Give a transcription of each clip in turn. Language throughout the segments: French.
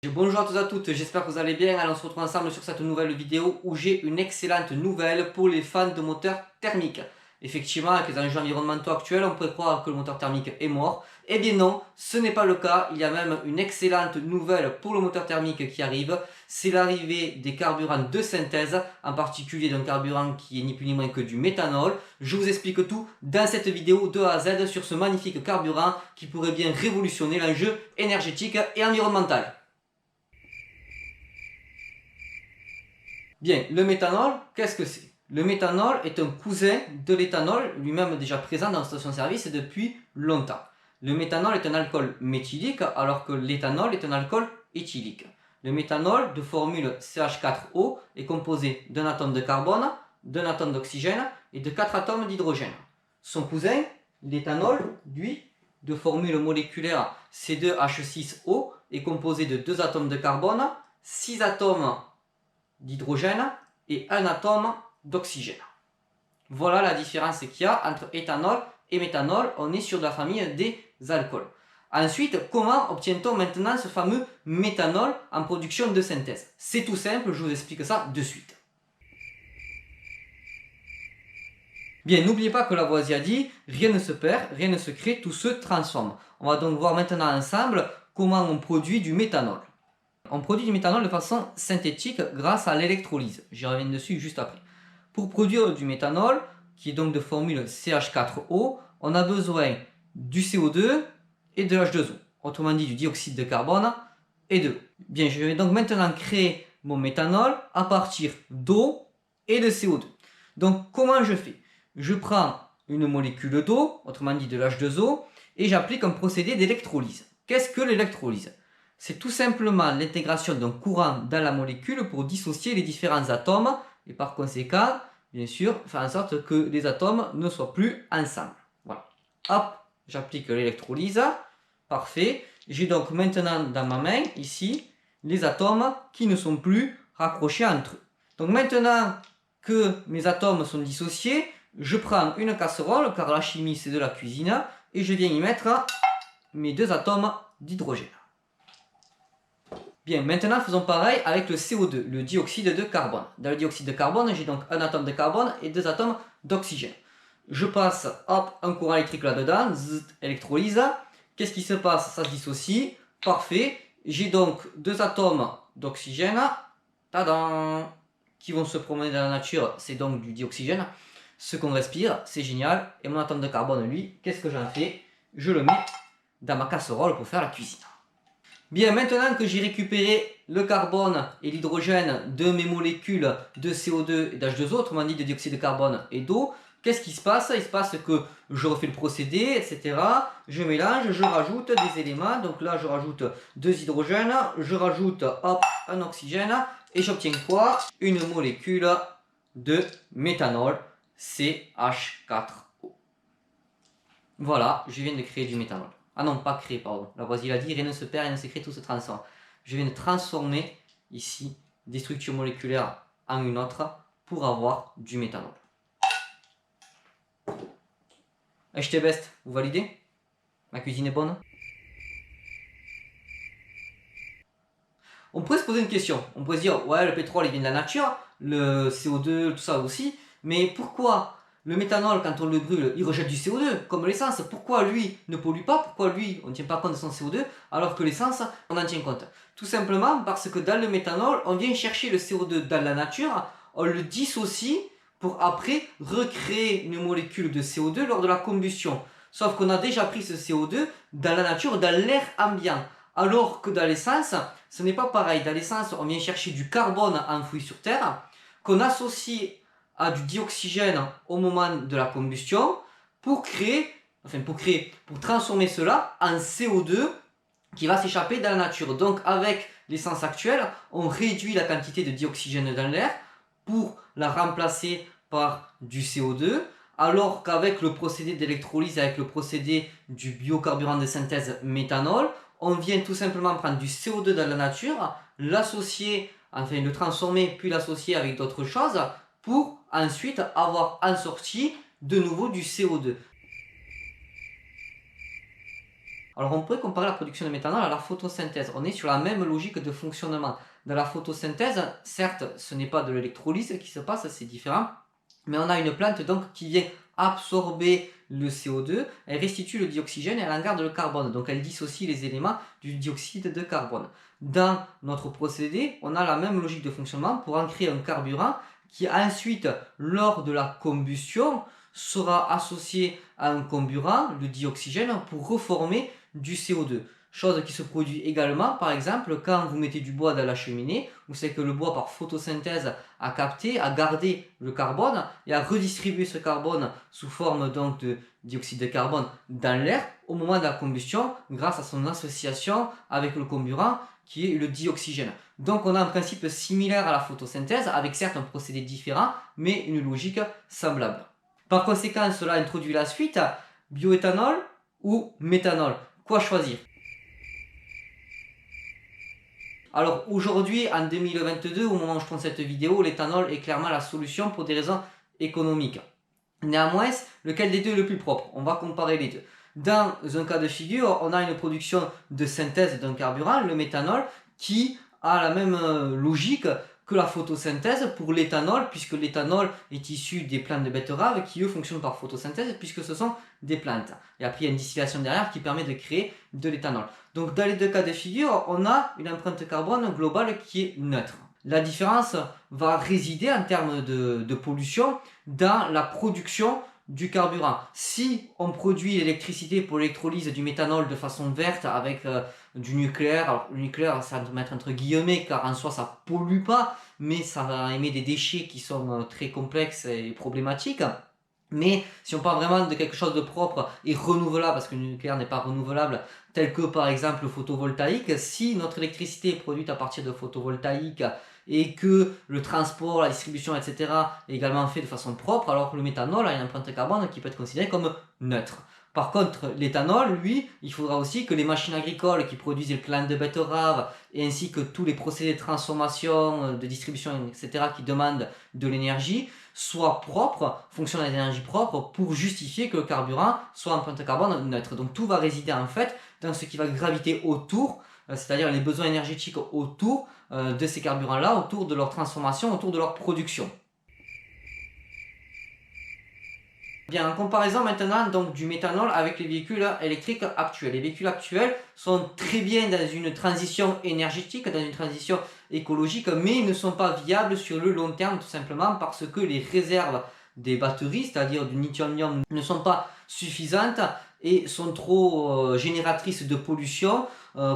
Bonjour à tous et à toutes, j'espère que vous allez bien. Alors on se retrouve ensemble sur cette nouvelle vidéo où j'ai une excellente nouvelle pour les fans de moteurs thermiques. Effectivement, avec les enjeux environnementaux actuels, on pourrait croire que le moteur thermique est mort. Eh bien non, ce n'est pas le cas. Il y a même une excellente nouvelle pour le moteur thermique qui arrive. C'est l'arrivée des carburants de synthèse, en particulier d'un carburant qui est ni plus ni moins que du méthanol. Je vous explique tout dans cette vidéo de A à Z sur ce magnifique carburant qui pourrait bien révolutionner l'enjeu énergétique et environnemental. Bien, le méthanol, qu'est-ce que c'est? Le méthanol est un cousin de l'éthanol, lui-même déjà présent dans la station-service depuis longtemps. Le méthanol est un alcool méthylique, alors que l'éthanol est un alcool éthylique. Le méthanol, de formule CH4O, est composé d'un atome de carbone, d'un atome d'oxygène et de 4 atomes d'hydrogène. Son cousin, l'éthanol, lui, de formule moléculaire C2H6O, est composé de 2 atomes de carbone, 6 atomes d'hydrogène et un atome d'oxygène. Voilà la différence qu'il y a entre éthanol et méthanol. On est sur la famille des alcools. Ensuite, comment obtient-on maintenant ce fameux méthanol en production de synthèse? C'est tout simple, je vous explique ça de suite. Bien, n'oubliez pas que Lavoisier a dit « rien ne se perd, rien ne se crée, tout se transforme ». On va donc voir maintenant ensemble comment on produit du méthanol. On produit du méthanol de façon synthétique grâce à l'électrolyse. J'y reviens dessus juste après. Pour produire du méthanol, qui est donc de formule CH4O, on a besoin du CO2 et de l'H2O. Autrement dit, du dioxyde de carbone et de l'eau. Bien, je vais donc maintenant créer mon méthanol à partir d'eau et de CO2. Donc, comment je fais? Je prends une molécule d'eau, autrement dit de l'H2O, et j'applique un procédé d'électrolyse. Qu'est-ce que l'électrolyse? C'est tout simplement l'intégration d'un courant dans la molécule pour dissocier les différents atomes et par conséquent, bien sûr, faire en sorte que les atomes ne soient plus ensemble. Voilà. Hop, j'applique l'électrolyse. Parfait. J'ai donc maintenant dans ma main, ici, les atomes qui ne sont plus raccrochés entre eux. Donc maintenant que mes atomes sont dissociés, je prends une casserole, car la chimie c'est de la cuisine, et je viens y mettre mes 2 atomes d'hydrogène. Bien, maintenant faisons pareil avec le CO2, le dioxyde de carbone. Dans le dioxyde de carbone, j'ai donc un atome de carbone et 2 atomes d'oxygène. Je passe, hop, un courant électrique là-dedans, électrolyse. Qu'est-ce qui se passe? Ça se dissocie. Parfait. J'ai donc 2 atomes d'oxygène, tadam, qui vont se promener dans la nature, c'est donc du dioxygène. Ce qu'on respire, c'est génial. Et mon atome de carbone, lui, qu'est-ce que j'en fais? Je le mets dans ma casserole pour faire la cuisine. Bien, maintenant que j'ai récupéré le carbone et l'hydrogène de mes molécules de CO2 et d'H2O, autrement dit de dioxyde de carbone et d'eau, qu'est-ce qui se passe? Il se passe que je refais le procédé, etc. Je mélange, je rajoute des éléments. Donc là, je rajoute 2 hydrogènes, je rajoute hop, un oxygène et j'obtiens quoi? Une molécule de méthanol, CH4O. Voilà, je viens de créer du méthanol. Ah non, pas créer, pardon. Lavoisier l'a dit, rien ne se perd, rien ne se crée, tout se transforme. Je viens de transformer ici des structures moléculaires en une autre pour avoir du méthanol. Achetez best, vous validez? Ma cuisine est bonne? On pourrait se poser une question. On pourrait se dire, ouais, le pétrole il vient de la nature, le CO2, tout ça aussi, mais pourquoi le méthanol, quand on le brûle, il rejette du CO2, comme l'essence? Pourquoi lui ne pollue pas? Pourquoi lui, on ne tient pas compte de son CO2, alors que l'essence, on en tient compte? Tout simplement parce que dans le méthanol, on vient chercher le CO2 dans la nature, on le dissocie pour après recréer une molécule de CO2 lors de la combustion. Sauf qu'on a déjà pris ce CO2 dans la nature, dans l'air ambiant. Alors que dans l'essence, ce n'est pas pareil. Dans l'essence, on vient chercher du carbone enfoui sur Terre, qu'on associe à du dioxygène au moment de la combustion pour transformer cela en CO2 qui va s'échapper dans la nature. Donc avec l'essence actuelle, on réduit la quantité de dioxygène dans l'air pour la remplacer par du CO2, alors qu'avec le procédé d'électrolyse, avec le procédé du biocarburant de synthèse méthanol, on vient tout simplement prendre du CO2 dans la nature, l'associer, enfin le transformer, puis l'associer avec d'autres choses, pour ensuite avoir en sortie de nouveau du CO2. Alors on pourrait comparer la production de méthanol à la photosynthèse. On est sur la même logique de fonctionnement. Dans la photosynthèse, certes, ce n'est pas de l'électrolyse qui se passe, c'est différent, mais on a une plante donc qui vient absorber le CO2, elle restitue le dioxygène et elle en garde le carbone. Donc elle dissocie les éléments du dioxyde de carbone. Dans notre procédé, on a la même logique de fonctionnement pour en créer un carburant qui ensuite, lors de la combustion, sera associé à un comburant, le dioxygène, pour reformer du CO2. Chose qui se produit également, par exemple, quand vous mettez du bois dans la cheminée, vous savez que le bois, par photosynthèse, a capté, a gardé le carbone et a redistribué ce carbone sous forme donc de dioxyde de carbone dans l'air au moment de la combustion grâce à son association avec le comburant qui est le dioxygène. Donc on a un principe similaire à la photosynthèse avec certes un procédé différent mais une logique semblable. Par conséquent, cela introduit la suite, bioéthanol ou méthanol. Quoi choisir? Alors aujourd'hui, en 2022, au moment où je tourne cette vidéo, l'éthanol est clairement la solution pour des raisons économiques. Néanmoins, lequel des deux est le plus propre? On va comparer les deux. Dans un cas de figure, on a une production de synthèse d'un carburant, le méthanol, qui a la même logique que la photosynthèse pour l'éthanol, puisque l'éthanol est issu des plantes de betterave qui eux fonctionnent par photosynthèse, puisque ce sont des plantes. Et après, il y a une distillation derrière qui permet de créer de l'éthanol. Donc dans les deux cas de figure, on a une empreinte carbone globale qui est neutre. La différence va résider en termes de pollution dans la production du carburant. Si on produit l'électricité pour l'électrolyse du méthanol de façon verte avec du nucléaire, alors le nucléaire ça va mettre entre guillemets car en soi ça pollue pas, mais ça va émettre des déchets qui sont très complexes et problématiques. Mais si on parle vraiment de quelque chose de propre et renouvelable, parce que le nucléaire n'est pas renouvelable, tel que par exemple le photovoltaïque, si notre électricité est produite à partir de photovoltaïque et que le transport, la distribution, etc. est également fait de façon propre, alors que le méthanol a une empreinte carbone qui peut être considérée comme neutre. Par contre, l'éthanol, lui, il faudra aussi que les machines agricoles qui produisent les plantes de betterave et ainsi que tous les procédés de transformation, de distribution, etc. qui demandent de l'énergie, soient propres, fonctionnent à l'énergie propre pour justifier que le carburant soit empreinte carbone neutre. Donc tout va résider en fait dans ce qui va graviter autour, c'est-à-dire les besoins énergétiques autour de ces carburants-là, autour de leur transformation, autour de leur production. Bien, en comparaison maintenant donc, du méthanol avec les véhicules électriques actuels. Les véhicules actuels sont très bien dans une transition énergétique, dans une transition écologique, mais ils ne sont pas viables sur le long terme tout simplement parce que les réserves des batteries, c'est-à-dire du lithium-ion, ne sont pas suffisantes et sont trop génératrices de pollution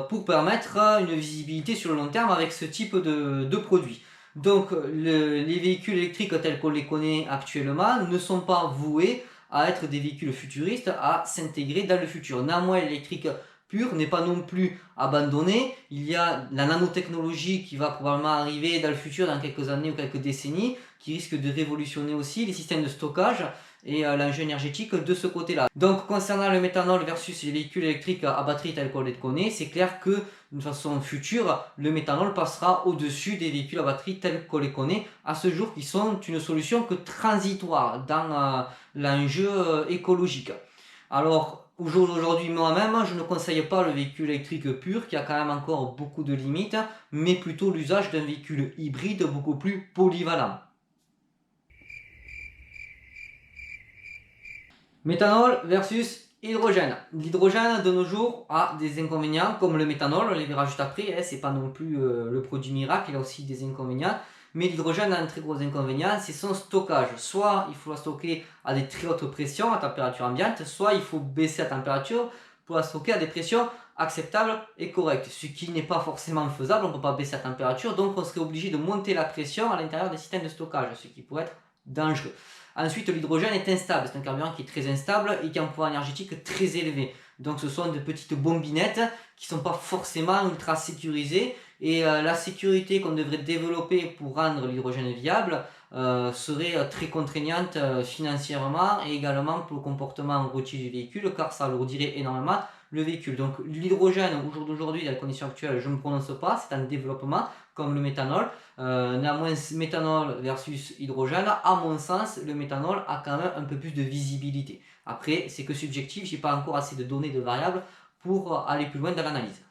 pour permettre une visibilité sur le long terme avec ce type de produits. Donc les véhicules électriques tels qu'on les connaît actuellement ne sont pas voués à être des véhicules futuristes, à s'intégrer dans le futur. Néanmoins, l'électrique pur n'est pas non plus abandonné. Il y a la nanotechnologie qui va probablement arriver dans le futur, dans quelques années ou quelques décennies, qui risque de révolutionner aussi les systèmes de stockage et l'enjeu énergétique de ce côté-là. Donc concernant le méthanol versus les véhicules électriques à batterie tels qu'on les connaît, c'est clair que d'une façon future, le méthanol passera au-dessus des véhicules à batterie tels qu'on les connaît à ce jour, qui sont une solution que transitoire dans l'enjeu écologique. Alors aujourd'hui moi-même, je ne conseille pas le véhicule électrique pur qui a quand même encore beaucoup de limites, mais plutôt l'usage d'un véhicule hybride beaucoup plus polyvalent. Méthanol versus hydrogène. L'hydrogène de nos jours a des inconvénients comme le méthanol, on les verra juste après, c'est pas non plus le produit miracle, il a aussi des inconvénients. Mais l'hydrogène a un très gros inconvénient, c'est son stockage. Soit il faut la stocker à des très hautes pressions, à température ambiante, soit il faut baisser la température pour la stocker à des pressions acceptables et correctes. Ce qui n'est pas forcément faisable, on ne peut pas baisser la température, donc on serait obligé de monter la pression à l'intérieur des systèmes de stockage, ce qui pourrait être dangereux. Ensuite, l'hydrogène est instable, c'est un carburant qui est très instable et qui a un pouvoir énergétique très élevé. Donc ce sont de petites bombinettes qui ne sont pas forcément ultra sécurisées et la sécurité qu'on devrait développer pour rendre l'hydrogène viable serait très contraignante financièrement et également pour le comportement routier du véhicule car ça alourdirait énormément le véhicule. Donc l'hydrogène au jour d'aujourd'hui, dans les conditions actuelles, je ne me prononce pas, c'est en développement comme le méthanol. Néanmoins, méthanol versus hydrogène, à mon sens, le méthanol a quand même un peu plus de visibilité. Après, c'est que subjectif, j'ai pas encore assez de données de variables pour aller plus loin dans l'analyse.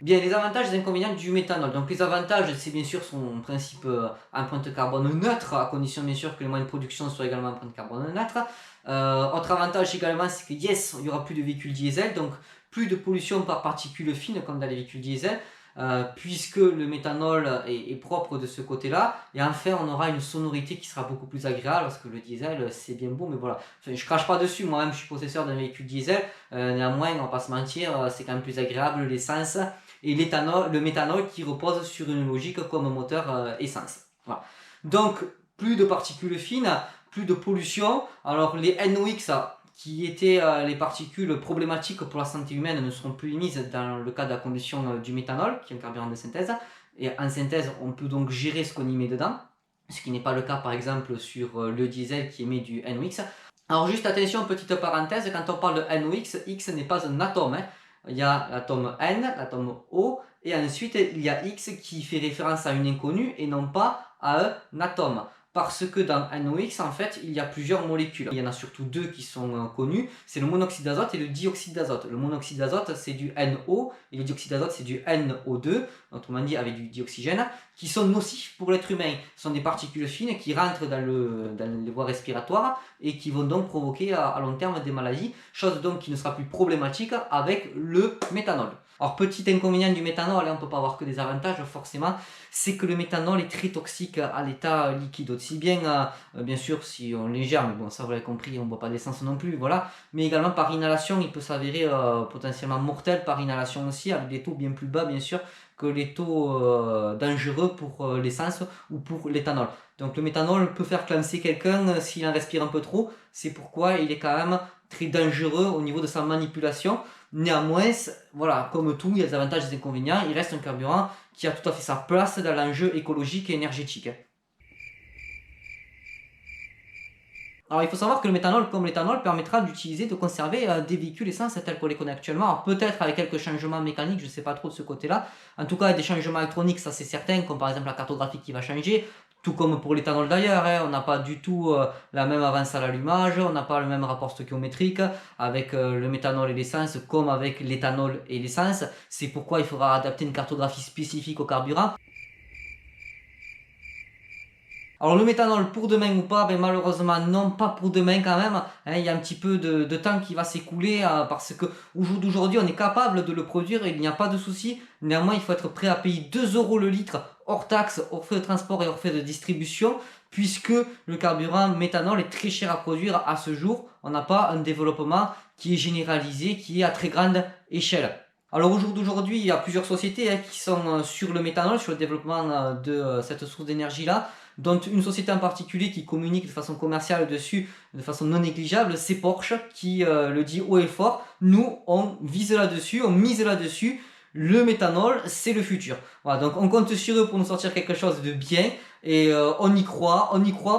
Bien, les avantages et les inconvénients du méthanol. Donc les avantages, c'est bien sûr son principe empreinte carbone neutre, à condition bien sûr que les moyens de production soient également empreinte carbone neutre. Autre avantage également, c'est que yes, il n'y aura plus de véhicules diesel, donc plus de pollution par particules fines comme dans les véhicules diesel. Puisque le méthanol est propre de ce côté-là, et enfin on aura une sonorité qui sera beaucoup plus agréable, parce que le diesel c'est bien beau, mais voilà, enfin, je crache pas dessus, moi-même je suis possesseur d'un véhicule diesel, néanmoins on va pas se mentir, c'est quand même plus agréable l'essence et le méthanol qui repose sur une logique comme moteur essence. Voilà. Donc plus de particules fines, plus de pollution. Alors les NOx qui étaient les particules problématiques pour la santé humaine ne seront plus émises dans le cas de la combustion du méthanol, qui est un carburant de synthèse. Et en synthèse, on peut donc gérer ce qu'on y met dedans, ce qui n'est pas le cas par exemple sur le diesel qui émet du NOx. Alors juste attention, petite parenthèse, quand on parle de NOx, X n'est pas un atome. Il y a l'atome N, l'atome O, et ensuite il y a X qui fait référence à une inconnue et non pas à un atome. Parce que dans NOx, en fait, il y a plusieurs molécules. Il y en a surtout deux qui sont connues, c'est le monoxyde d'azote et le dioxyde d'azote. Le monoxyde d'azote, c'est du NO, et le dioxyde d'azote, c'est du NO2, autrement dit avec du dioxygène, qui sont nocifs pour l'être humain. Ce sont des particules fines qui rentrent dans les voies respiratoires et qui vont donc provoquer à long terme des maladies, chose donc qui ne sera plus problématique avec le méthanol. Alors petit inconvénient du méthanol, on ne peut pas avoir que des avantages forcément, c'est que le méthanol est très toxique à l'état liquide, aussi bien, bien sûr si on l'ingère, mais bon ça vous l'avez compris, on ne boit pas d'essence non plus, voilà, mais également par inhalation, il peut s'avérer potentiellement mortel par inhalation aussi, avec des taux bien plus bas bien sûr que les taux dangereux pour l'essence ou pour l'éthanol. Donc le méthanol peut faire clamser quelqu'un s'il en respire un peu trop, c'est pourquoi il est quand même très dangereux au niveau de sa manipulation. Néanmoins, voilà, comme tout, il y a des avantages et des inconvénients, il reste un carburant qui a tout à fait sa place dans l'enjeu écologique et énergétique. Alors il faut savoir que le méthanol, comme l'éthanol, permettra d'utiliser, de conserver des véhicules essence tels qu'on les connaît actuellement. Alors peut-être avec quelques changements mécaniques, je ne sais pas trop de ce côté-là. En tout cas, des changements électroniques, ça c'est certain, comme par exemple la cartographie qui va changer. Tout comme pour l'éthanol d'ailleurs, on n'a pas du tout la même avance à l'allumage, on n'a pas le même rapport stoichiométrique avec le méthanol et l'essence comme avec l'éthanol et l'essence. C'est pourquoi il faudra adapter une cartographie spécifique au carburant. Alors le méthanol pour demain ou pas, ben malheureusement non, pas pour demain quand même. Il y a un petit peu de temps qui va s'écouler parce que au jour d'aujourd'hui on est capable de le produire et il n'y a pas de souci. Néanmoins il faut être prêt à payer 2 € le litre hors taxe, hors frais de transport et hors frais de distribution, puisque le carburant méthanol est très cher à produire à ce jour. On n'a pas un développement qui est généralisé, qui est à très grande échelle. Alors au jour d'aujourd'hui, il y a plusieurs sociétés qui sont sur le méthanol, sur le développement de cette source d'énergie-là, dont une société en particulier qui communique de façon commerciale dessus, de façon non négligeable, c'est Porsche qui le dit haut et fort. Nous, on vise là-dessus, on mise là-dessus. Le méthanol, c'est le futur. Voilà, donc on compte sur eux pour nous sortir quelque chose de bien et on y croit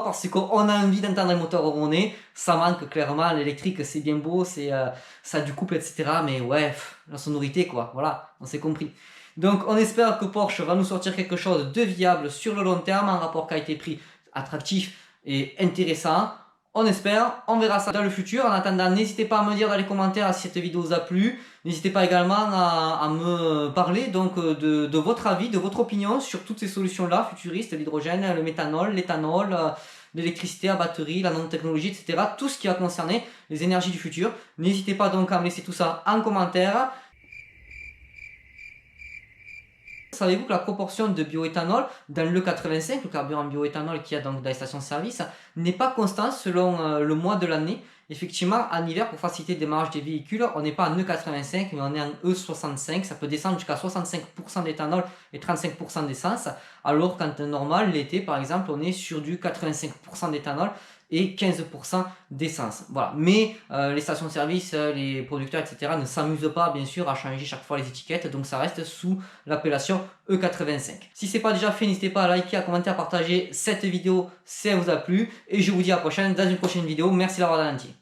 parce qu'on a envie d'entendre un moteur ronronner. Ça manque clairement, l'électrique c'est bien beau, ça a du couple etc. Mais ouais, la sonorité quoi, voilà, on s'est compris. Donc on espère que Porsche va nous sortir quelque chose de viable sur le long terme, un rapport qualité-prix attractif et intéressant. On espère, on verra ça dans le futur. En attendant, n'hésitez pas à me dire dans les commentaires si cette vidéo vous a plu. N'hésitez pas également à me parler donc de votre avis, de votre opinion sur toutes ces solutions-là, futuristes, l'hydrogène, le méthanol, l'éthanol, l'électricité à batterie, la nanotechnologie, etc. Tout ce qui va concerner les énergies du futur. N'hésitez pas donc à me laisser tout ça en commentaire. Savez-vous que la proportion de bioéthanol dans le 85, le carburant bioéthanol qu'il y a donc dans les stations-service, n'est pas constante selon le mois de l'année. Effectivement, en hiver, pour faciliter le démarrage des véhicules, on n'est pas en E85, mais on est en E65. Ça peut descendre jusqu'à 65% d'éthanol et 35% d'essence. Alors qu'en temps normal, l'été, par exemple, on est sur du 85% d'éthanol et 15% d'essence. Voilà. Mais les stations-service, les producteurs, etc. ne s'amusent pas, bien sûr, à changer chaque fois les étiquettes. Donc ça reste sous l'appellation E85. Si ce n'est pas déjà fait, n'hésitez pas à liker, à commenter, à partager cette vidéo si elle vous a plu. Et je vous dis à la prochaine dans une prochaine vidéo. Merci d'avoir ralenti.